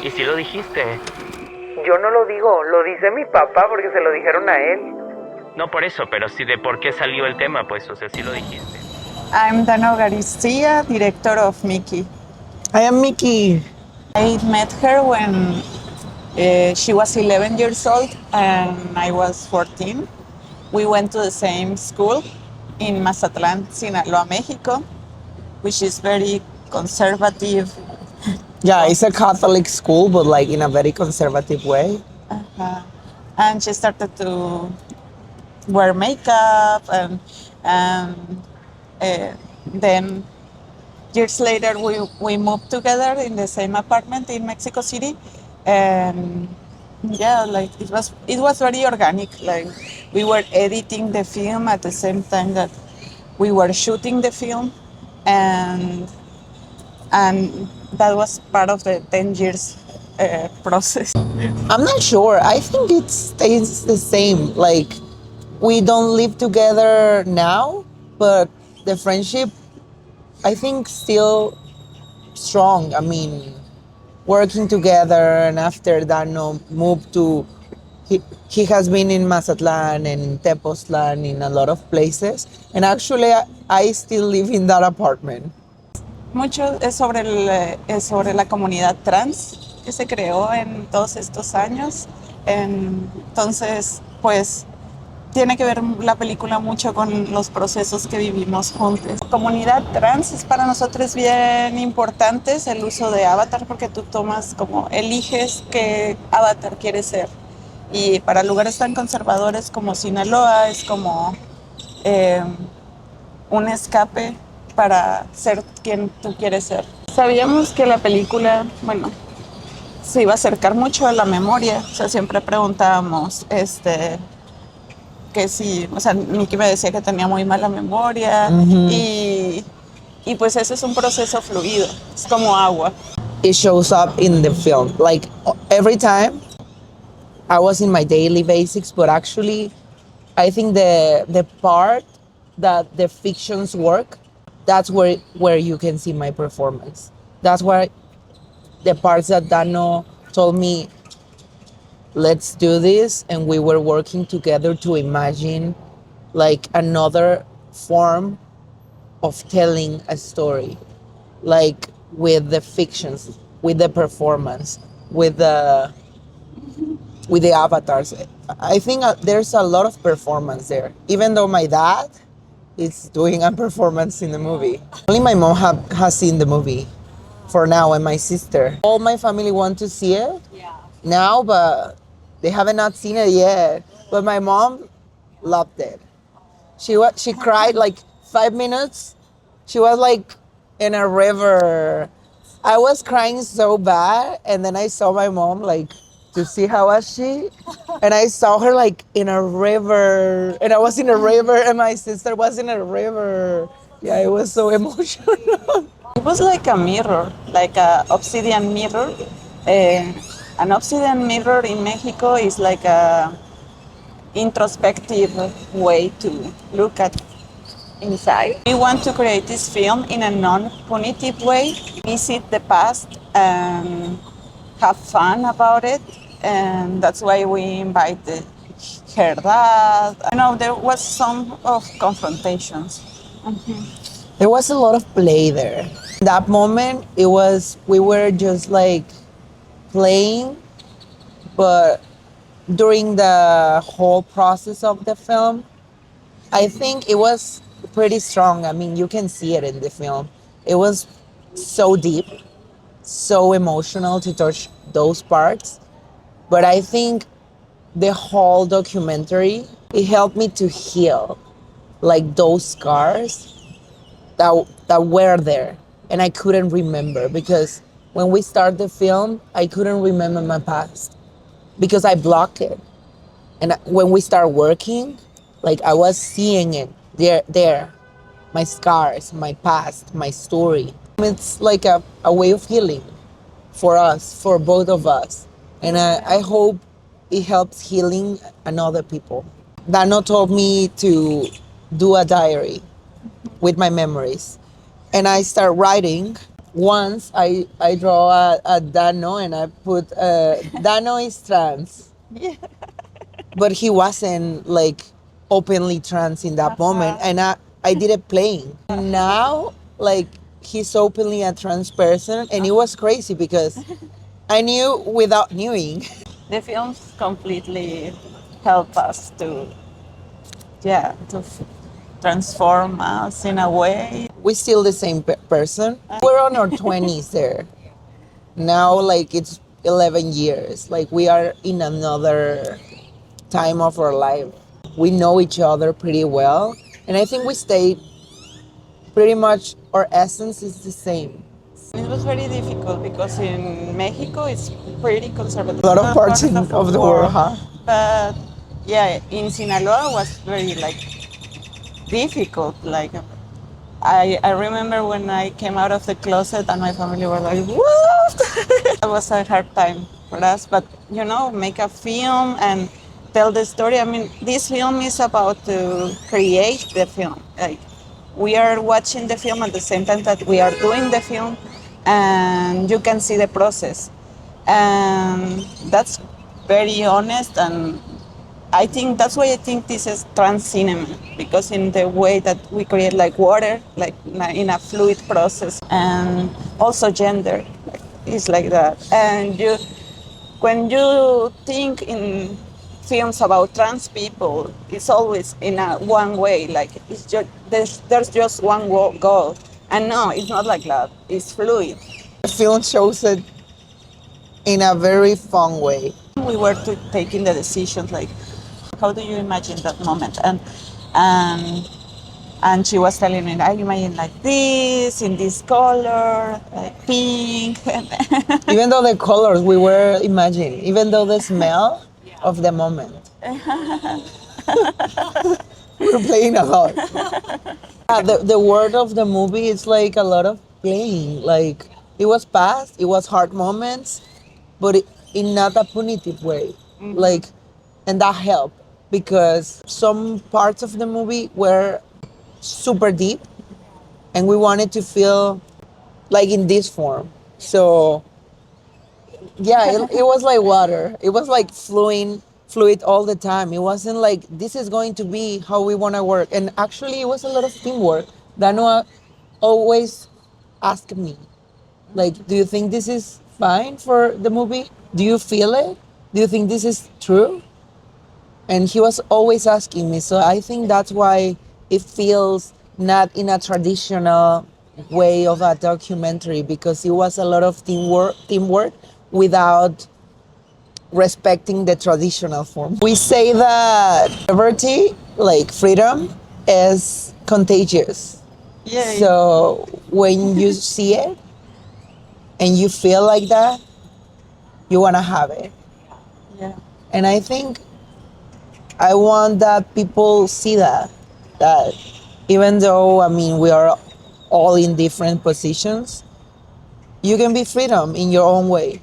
¿Y si lo dijiste? Yo no lo digo, lo dice mi papá porque se lo dijeron a él. No por eso, pero sí de por qué salió el tema, pues, o sea, sí lo dijiste. I'm Dano García, director of Mickey. I am Mickey. I met her when she was 11 years old and I was 14. We went to the same school in Mazatlán, Sinaloa, Mexico, which is very conservative. Yeah, it's a Catholic school, but like in a very conservative way. And she started to wear makeup and then years later we moved together in the same apartment in Mexico City, and yeah, like it was very organic. Like we were editing the film at the same time that we were shooting the film, and that was part of the 10 years process. I'm not sure. I think it stays the same. Like, we don't live together now, but the friendship, I think, still strong. I mean, working together, and after Dano moved to, he has been in Mazatlan and Tepoztlan in a lot of places, and actually I still live in that apartment. Mucho es sobre la comunidad trans que se creó en todos estos años. Entonces, pues, tiene que ver la película mucho con los procesos que vivimos juntos. Comunidad trans es para nosotros bien importante el uso de avatar porque tú eliges qué avatar quieres ser. Y para lugares tan conservadores como Sinaloa es como un escape para ser quien tú quieres ser. Sabíamos que la película, se iba a acercar mucho a la memoria. O sea, siempre preguntábamos, que sí, o sea, Mickey me decía que tenía muy mala memoria y pues eso es un proceso fluido, es como agua. It shows up in the film. Like, every time I was in my daily basics, but actually I think the part that the fictions work, that's where you can see my performance. That's where the parts that Dano told me, let's do this, and we were working together to imagine like another form of telling a story, like with the fictions, with the performance, with the avatars. I think there's a lot of performance there, even though my dad is doing a performance in the movie. Only my mom has seen the movie for now, and my sister. All my family want to see it now, but they haven't not seen it yet. But my mom loved it. She cried like 5 minutes. She was like in a river. I was crying so bad, and then I saw my mom like to see how was she, and I saw her like in a river, and I was in a river, and my sister was in a river. Yeah, it was so emotional. It was like a mirror, like a obsidian mirror. An obsidian mirror in Mexico is like a introspective way to look at inside. We want to create this film in a non-punitive way, visit the past and have fun about it, and that's why we invited her dad. There was some of confrontations. There was a lot of play there. That moment, we were just like playing, but during the whole process of the film, I think it was pretty strong. I mean, you can see it in the film. It was so deep, so emotional to touch those parts. But I think the whole documentary, it helped me to heal like those scars that were there. And I couldn't remember because when we started the film, I couldn't remember my past because I blocked it. And when we start working, like I was seeing it there, my scars, my past, my story. It's like a way of healing for us, for both of us. And I hope it helps healing another people. Dano told me to do a diary with my memories. and I start writing. Once I draw a Dano and I put Dano is trans, Yeah. but he wasn't like openly trans in that moment, and I did it playing. Now like he's openly a trans person, and it was crazy because I knew without knowing. The films completely help us to, yeah, to transform us in a way. We're still the same person. We're on our 20s there. Now, like, it's 11 years. Like, we are in another time of our life. We know each other pretty well. And I think we stayed pretty much, our essence is the same. It was very difficult because in Mexico it's pretty conservative. A lot of parts of the world, huh? But yeah, in Sinaloa was very like difficult. Like I remember when I came out of the closet and my family were like, "What?" It was a hard time for us, but you know, make a film and tell the story. I mean, this film is about to create the film. Like we are watching the film at the same time that we are doing the film, and you can see the process, and that's very honest. And I think that's why I think this is trans cinema, because in the way that we create like water, like in a fluid process, and also gender is like that. And you, when you think in films about trans people, it's always in a one way, like it's just there's just one goal, and no, it's not like that. It's fluid. The film shows it in a very fun way. We were taking the decisions like, how do you imagine that moment? And she was telling me, I imagine like this, in this color, like pink. Even though the colors we were imagining, even though the smell of the moment. We were playing a lot. The word of the movie is like a lot of playing. Like it was past, it was hard moments, but in not a punitive way. Like, and that helped because some parts of the movie were super deep, and we wanted to feel like in this form. So yeah, it was like water. It was like fluid all the time. It wasn't like this is going to be how we want to work. And actually, it was a lot of teamwork. Dano always asked me, like, do you think this is fine for the movie? Do you feel it? Do you think this is true? And he was always asking me. So I think that's why it feels not in a traditional way of a documentary, because it was a lot of teamwork without respecting the traditional form. We say that liberty, like freedom, is contagious. Yeah. So when you see it and you feel like that, you want to have it. Yeah. And I think I want that people see that even though, I mean, we are all in different positions, you can be freedom in your own way.